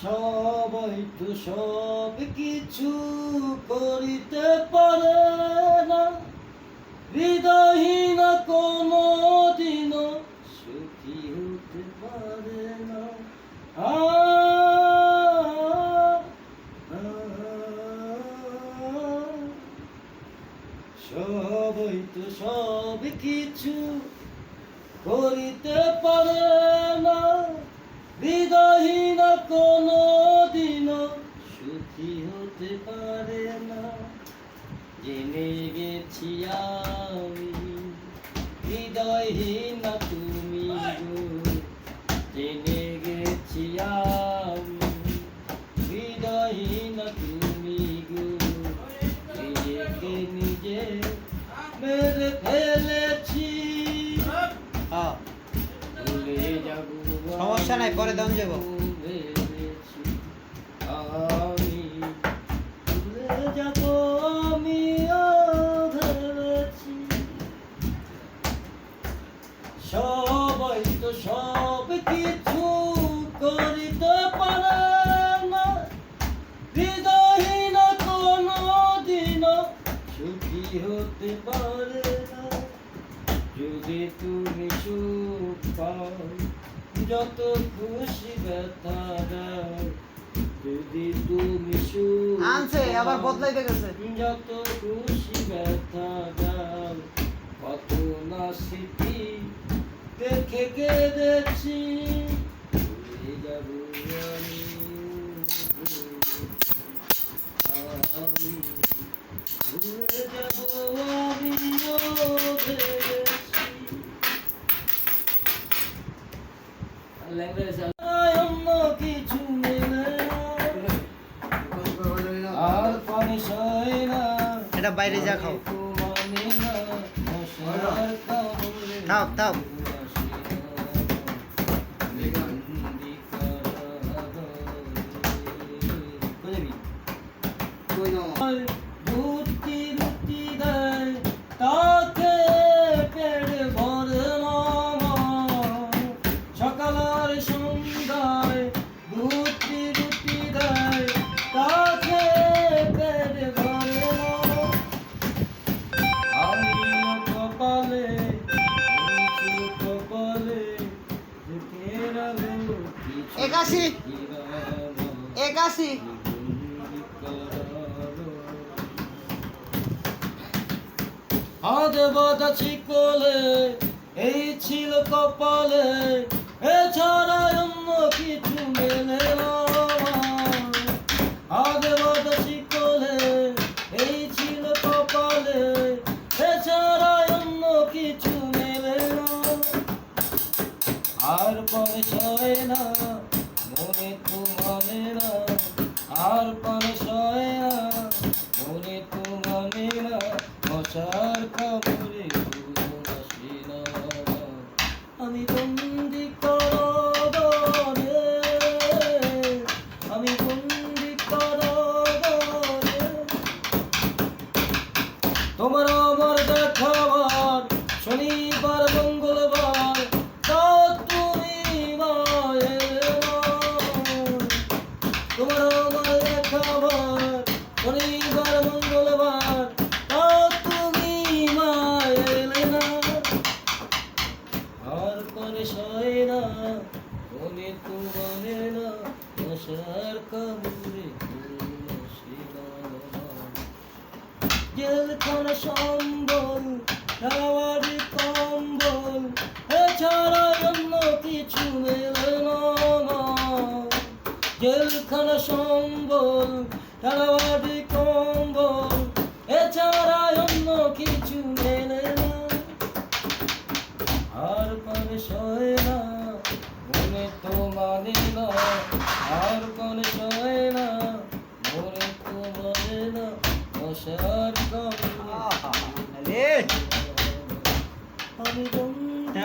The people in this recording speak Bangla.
সবাই তো সব কিছু করিতে পারে না, হৃদয়হীন কোনো দিনও সুখী হতে পারে না। সবাই তো সব কিছু করিতে পারে না, হৃদয়হীন কোনো দিনও সুখী হতে পারে না। জেনে গেছি আমি হৃদয়হীন তুমি গো, জেনে গেছি আমি হৃদয়হীন তুমি গো। নিজেকে নিজে মেরে ফেলেছি, ভুলে যাব সমস্যা নাই, পরে দাম যাব। আমি ভুলে যাব আমিও ভেবেছি। সবাই তো সব কিছু করিতে পারে না, হৃদয়হীন কোনো দিনও সুখী হতে পারে না। যদি তুমি সুখ পাও, যত খুশি ব্যথা দাও, যদি তুমি সুখ আনছে আবার বদলাইতে গেছে, যত খুশি ব্যথা দাও, কত না স্মৃতি দেখে কেঁদেছি। ভুলে যাব আমি ভুলে যাব আমিও ভেবেছি। অন্য কিছু মেলে আর পানি সয় না, এটা বাইরে যা খাও, মানে না মশার কামড়ে থাক থাক। রুটি রুটি দেয় তাকে পেট ভরে না, সকাল আর সন্ধ্যায় রুটি রুটি দেয় তাকে পেট ভরে না। আমিও কপালে কপালে একাশি একাশি আজ বাধা চিকলে এই ছিল কপালে, এছাড়া অন্য কিছু মেলে না। আজ বাধা চিকলে এই ছিল কপালে, এছাড়া অন্য কিছু মেলে না। আর পরে সয় না মনে তো মানে না, আর পরে সয় না মনে তো মানে না, মশার কামড়ে আসি না। আমি বন্দি কারাগারে, আমি বন্দি কারাগারে, তোমার আমার দেখাবার শনিবার মঙ্গলবার, তা তুমি মায়ের তোমার আমার দেখাবার শনিবার মঙ্গলবার, তা তুমি মায়ের না। আর পরে সয় না মনে তো মানে না, মশার কামড়ে আসি না। জেলখানা সম্বল খেলোয়াড়ি কম্বল, এছাড়া অন্য কিছু মেলে না। জেলখানা সম্বল খেলোয়াড়ি কম্বল, এছাড়া অন্য কিছু মেলে না। আর পরে সয় না মনে তো মানে না, আর পরে সয় না মনে তো মানে না, মশার কামড়ে আরে আমি বন্দি